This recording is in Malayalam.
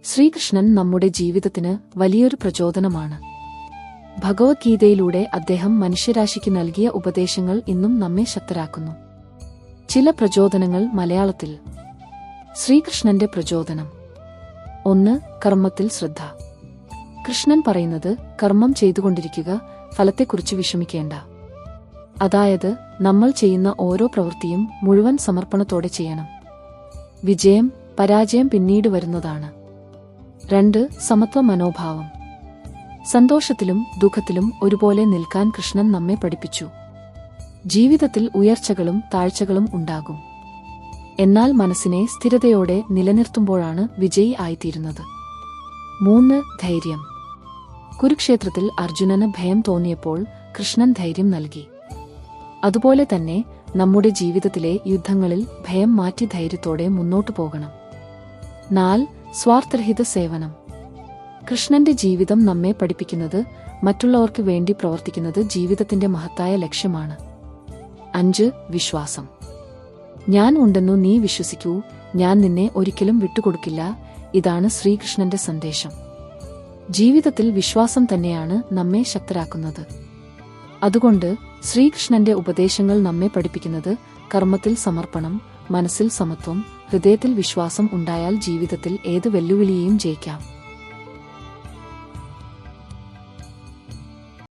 ശ്രീകൃഷ്ണൻ നമ്മുടെ ജീവിതത്തിന് വലിയൊരു പ്രചോദനമാണ്. ഭഗവത്ഗീതയിലൂടെ അദ്ദേഹം മനുഷ്യരാശിക്ക് നൽകിയ ഉപദേശങ്ങൾ ഇന്നും നമ്മെ ശക്തരാക്കുന്നു. ചില പ്രചോദനങ്ങൾ മലയാളത്തിൽ. ശ്രീകൃഷ്ണന്റെ പ്രചോദനം. 1. കർമ്മത്തിൽ ശ്രദ്ധ. കൃഷ്ണൻ പറയുന്നത് കർമ്മം ചെയ്തുകൊണ്ടിരിക്കുക, ഫലത്തെക്കുറിച്ച് വിഷമിക്കേണ്ട. അതായത് നമ്മൾ ചെയ്യുന്ന ഓരോ പ്രവൃത്തിയും മുഴുവൻ സമർപ്പണത്തോടെ ചെയ്യണം. വിജയം പരാജയം പിന്നീട് വരുന്നതാണ്. 2. സമത്വ മനോഭാവം. സന്തോഷത്തിലും ദുഃഖത്തിലും ഒരുപോലെ നിൽക്കാൻ കൃഷ്ണൻ നമ്മെ പഠിപ്പിച്ചു. ജീവിതത്തിൽ ഉയർച്ചകളും താഴ്ചകളും ഉണ്ടാകും. എന്നാൽ മനസ്സിനെ സ്ഥിരതയോടെ നിലനിർത്തുമ്പോഴാണ് വിജയി ആയിത്തീരുന്നത്. 3. ധൈര്യം. കുരുക്ഷേത്രത്തിൽ അർജുനന് ഭയം തോന്നിയപ്പോൾ കൃഷ്ണൻ ധൈര്യം നൽകി. അതുപോലെ തന്നെ നമ്മുടെ ജീവിതത്തിലെ യുദ്ധങ്ങളിൽ ഭയം മാറ്റി ധൈര്യത്തോടെ മുന്നോട്ടു പോകണം. 4. സ്വാർത്ഥരഹിത സേവനം. കൃഷ്ണന്റെ ജീവിതം നമ്മെ പഠിപ്പിക്കുന്നത് മറ്റുള്ളവർക്ക് വേണ്ടി പ്രവർത്തിക്കുന്നത് ജീവിതത്തിന്റെ മഹത്തായ ലക്ഷ്യമാണ്. 5. വിശ്വാസം. ഞാൻ ഉണ്ടെന്നു നീ വിശ്വസിക്കൂ, ഞാൻ നിന്നെ ഒരിക്കലും വിട്ടുകൊടുക്കില്ല. ഇതാണ് ശ്രീകൃഷ്ണന്റെ സന്ദേശം. ജീവിതത്തിൽ വിശ്വാസം തന്നെയാണ് നമ്മെ ശക്തരാക്കുന്നത്. അതുകൊണ്ട് ശ്രീകൃഷ്ണന്റെ ഉപദേശങ്ങൾ നമ്മെ പഠിപ്പിക്കുന്നത് കർമ്മത്തിൽ സമർപ്പണം, മനസ്സിൽ സമത്വം, ഹൃദയത്തിൽ വിശ്വാസം ഉണ്ടായാൽ ജീവിതത്തിൽ ഏത് വെല്ലുവിളിയെയും ജയിക്കാം.